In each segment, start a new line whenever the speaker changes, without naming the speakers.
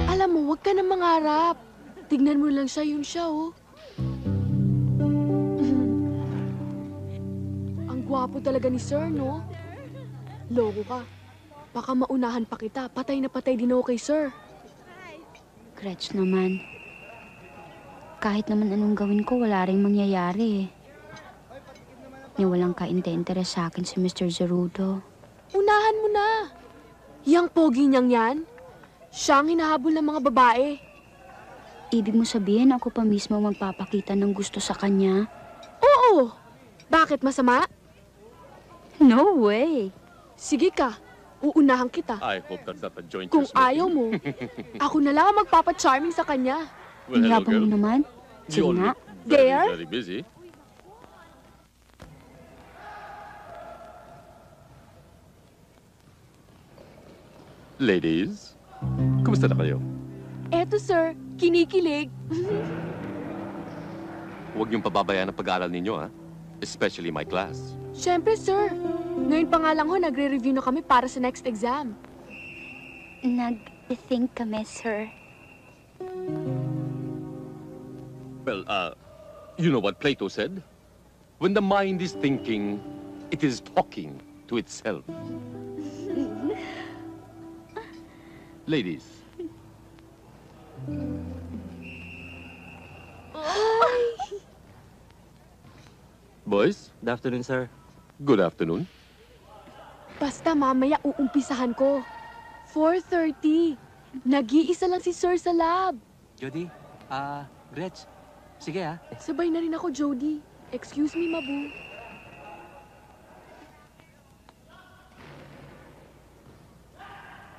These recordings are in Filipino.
Alam mo, huwag ka na mangarap. Tignan mo lang siya, yun siya, oh. Ang gwapo talaga ni Sir, no? Loko ka. Baka maunahan pa kita. Patay na patay din ako kay Sir.
Gretch naman. Kahit naman anong gawin ko, wala rin mangyayari eh. Ni walang ka-interes sa akin si Mr. Zerudo.
Unahan mo na. Yang pogi niyang yan, siya ang hinahabol ng mga babae.
Ibig mo sabihin ako pa mismo magpapakita ng gusto sa kanya?
Oo. Bakit masama?
No way.
Sige ka. Uunahan kita.
I hope that's not a joint
Kung
you're smoking.
ayaw mo, ako na lang ang magpapa-charming sa kanya.
Well,
Ang
hello,
yabang mo
girl.
naman.
You
Sige
all
nga.
look very,
There?
very busy. Ladies, kumusta na kayo?
Eto, Sir, kinikilig.
Huwag niyong pababayaan ang pag-aaral ninyo, ha? Especially my class.
Siyempre, Sir. Ngayon pa nga lang ho, nagre-review na kami para sa next exam.
Nag-think kami, sir.
Well, you know what Plato said? When the mind is thinking, it is talking to itself. Ladies. Boys,
Good afternoon, sir.
good afternoon.
Basta mamaya uumpisahan ko. 4:30. Nag-iisa lang si Sir sa lab.
Jody, Gretch, sige
Sabay na rin ako, Jody. Excuse me, Mabu.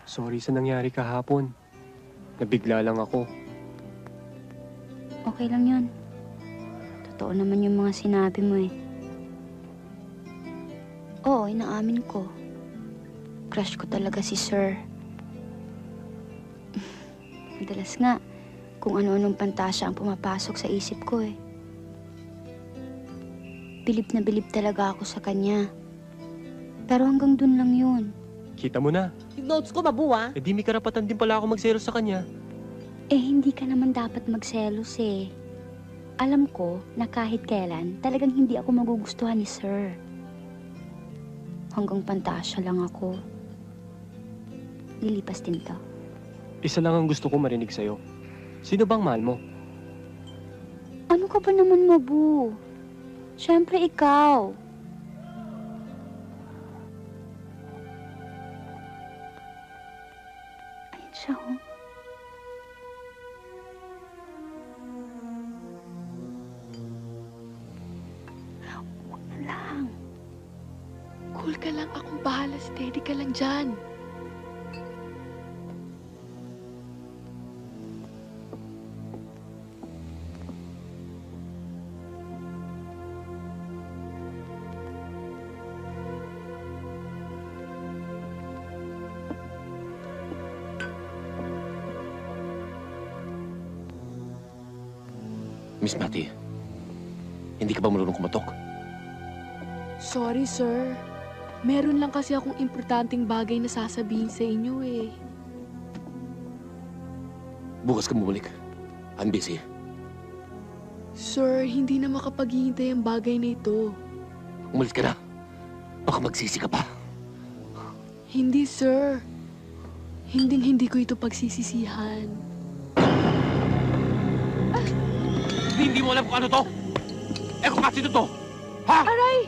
Sorry sa nangyari kahapon. Nabigla lang ako.
Okay lang yun. Totoo naman yung mga sinabi mo eh. Oo, inaamin ko. Crush ko talaga si Sir. Madalas nga, kung ano-anong pantasya ang pumapasok sa isip ko eh. Bilib na bilib talaga ako sa kanya. Pero hanggang dun lang yun.
Kita mo na.
Yung notes ko, mabuha.
Eh di may karapatan din pala ako magselos sa kanya.
Eh, hindi ka naman dapat magselos eh. Alam ko na kahit kailan, talagang hindi ako magugustuhan ni Sir. Hanggang pantasya lang ako. Lilipas din to.
Isa lang ang gusto ko marinig sa'yo. Sino bang mahal mo?
Ano ka ba naman, Mabu? Siyempre, ikaw. Ayun siya, oh. Huwag na lang.
Cool ka lang, akong bahala. Steady ka lang dyan.
Miss Matty, hindi ka ba marunong kumatok?
Sorry, Sir. Meron lang kasi akong importanteng bagay na sasabihin sa inyo eh.
Bukas ka bumalik. I'm busy.
Sir, hindi na makapaghihintay ang bagay na ito.
Umalis ka na. Baka magsisi ka pa.
Hindi, Sir. Hinding-hindi ko ito pagsisisihan.
Hindi mo alam kung ano to? Eh kung kasi to? Ha?
Aray!